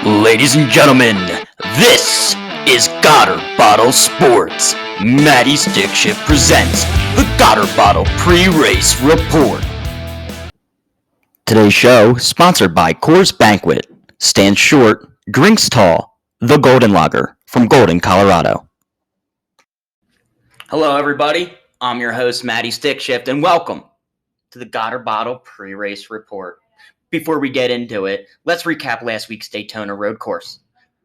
Ladies and gentlemen, this is GotrBotl Sports. Matty Stickshift presents the GotrBotl Pre-Race Report. Today's show sponsored by Coors Banquet, Stand Short, Drinks Tall, The Golden Lager from Golden, Colorado. Hello everybody, I'm your host Matty Stickshift and welcome to the GotrBotl Pre-Race Report. Before we get into it, let's recap last week's Daytona road course.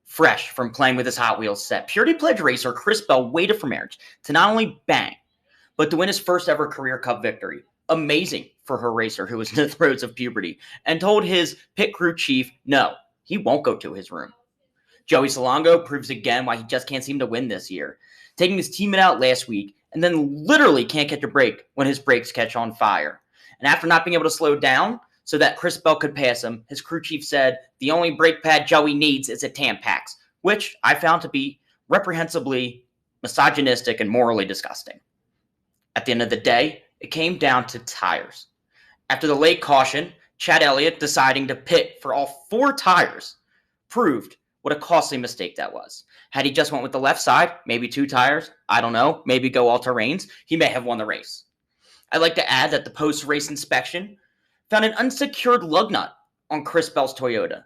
Fresh from playing with his Hot Wheels set, Purity Pledge racer Chris Bell waited for marriage to not only bang, but to win his first ever career Cup victory. Amazing for her racer who was in the throes of puberty and told his pit crew chief no, he won't go to his room. Joey Salongo proves again why he just can't seem to win this year, taking his teammate out last week and then literally can't catch a break when his brakes catch on fire. And after not being able to slow down so that Chris Bell could pass him, his crew chief said the only brake pad Joey needs is a Tampax, which I found to be reprehensibly misogynistic and morally disgusting. At the end of the day, it came down to tires. After the late caution, Chad Elliott deciding to pit for all 4 tires proved what a costly mistake that was. Had he just went with the left side, maybe 2 tires, I don't know, maybe go all-terrains, he may have won the race. I'd like to add that the post-race inspection found an unsecured lug nut on Chris Bell's Toyota,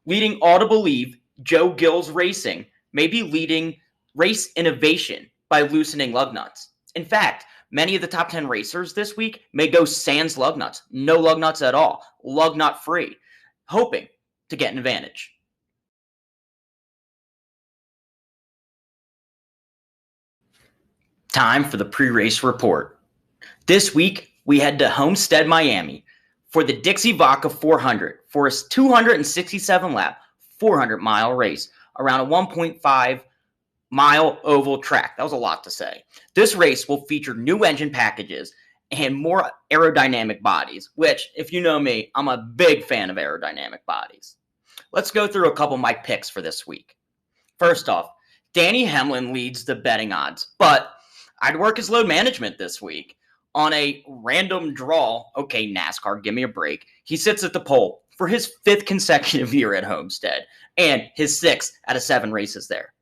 leading all to believe Joe Gill's Racing may be leading race innovation by loosening lug nuts. In fact, many of the top 10 racers this week may go sans lug nuts, no lug nuts at all, lug nut free, hoping to get an advantage. Time for the pre-race report. This week, we head to Homestead, Miami for the Dixie Vodka 400 for a 267-lap, 400-mile race around a 1.5-mile oval track. That was a lot to say. This race will feature new engine packages and more aerodynamic bodies, which, if you know me, I'm a big fan of aerodynamic bodies. Let's go through a couple of my picks for this week. First off, Danny Hamlin leads the betting odds, but I'd work his load management this week. On a random draw, okay, NASCAR, give me a break, he sits at the pole for his 5th consecutive year at Homestead and his 6th out of 7 races there.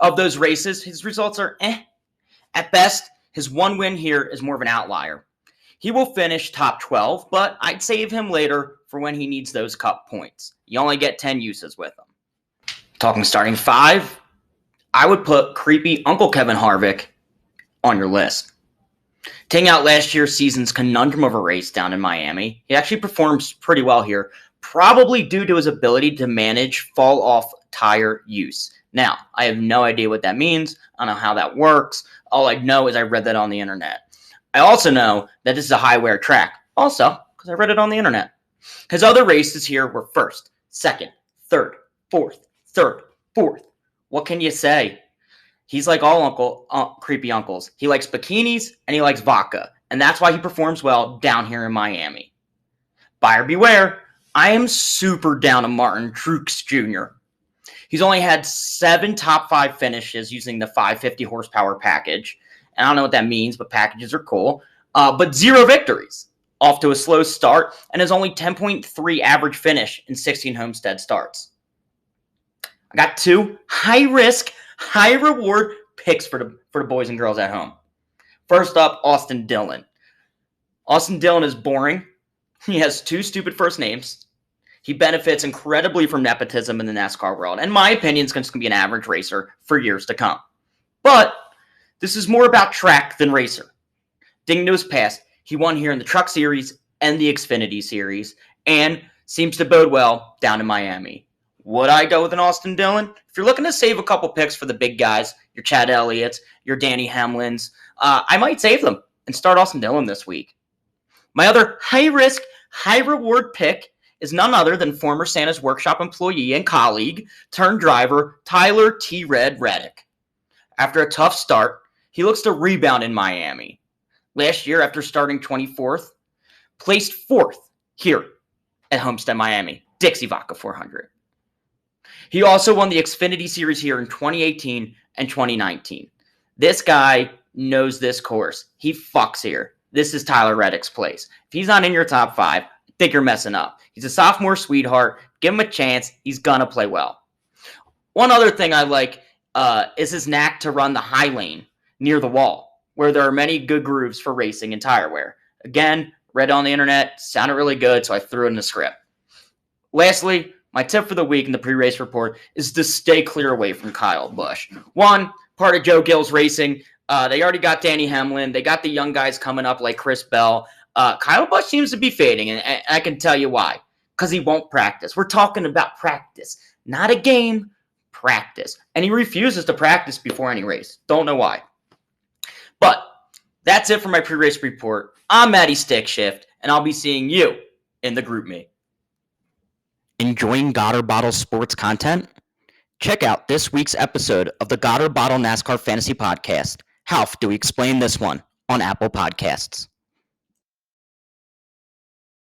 Of those races, his results are At best, his one win here is more of an outlier. He will finish top 12, but I'd save him later for when he needs those cup points. You only get 10 uses with him. Talking starting 5, I would put creepy Uncle Kevin Harvick on your list. Taking out last year's season's conundrum of a race down in Miami, he actually performs pretty well here, probably due to his ability to manage fall-off tire use. Now, I have no idea what that means. I don't know how that works. All I know is I read that on the internet. I also know that this is a high-wear track, also because I read it on the internet. His other races here were 1st, 2nd, 3rd, 4th, 3rd, 4th. What can you say? He's like all creepy uncles. He likes bikinis and he likes vodka. And that's why he performs well down here in Miami. Buyer beware. I am super down on Martin Truex Jr. He's only had 7 top 5 finishes using the 550 horsepower package. And I don't know what that means, but packages are cool. But 0 victories. Off to a slow start and has only 10.3 average finish in 16 Homestead starts. I got 2 high-risk, high-reward picks for the boys and girls at home. First up, Austin Dillon. Austin Dillon is boring. He has 2 stupid first names. He benefits incredibly from nepotism in the NASCAR world. And in my opinion, is going to be an average racer for years to come. But this is more about track than racer. Digging to his past, he won here in the Truck Series and the Xfinity Series and seems to bode well down in Miami. Would I go with an Austin Dillon? If you're looking to save a couple picks for the big guys, your Chad Elliott's, your Danny Hamlins, I might save them and start Austin Dillon this week. My other high-risk, high-reward pick is none other than former Santa's Workshop employee and colleague turned driver Tyler T. Red Reddick. After a tough start, he looks to rebound in Miami. Last year, after starting 24th, placed 4th here at Homestead, Miami, Dixie Vodka 400. He also won the Xfinity Series here in 2018 and 2019. This guy knows this course. He fucks here. This is Tyler Reddick's place. If he's not in your top 5, think you're messing up. He's a sophomore sweetheart. Give him a chance. He's going to play well. One other thing I like is his knack to run the high lane near the wall, where there are many good grooves for racing and tire wear. Again, read on the internet, sounded really good, so I threw it in the script. Lastly, my tip for the week in the pre-race report is to stay clear away from Kyle Busch. One, part of Joe Gill's racing. They already got Danny Hamlin. They got the young guys coming up like Chris Bell. Kyle Busch seems to be fading, and I can tell you why. Because he won't practice. We're talking about practice, not a game, practice. And he refuses to practice before any race. Don't know why. But that's it for my pre-race report. I'm Matty Stickshift, and I'll be seeing you in the group me. Enjoying GotrBotl sports content? Check out this week's episode of the GotrBotl NASCAR Fantasy Podcast. How do we explain this one on Apple Podcasts?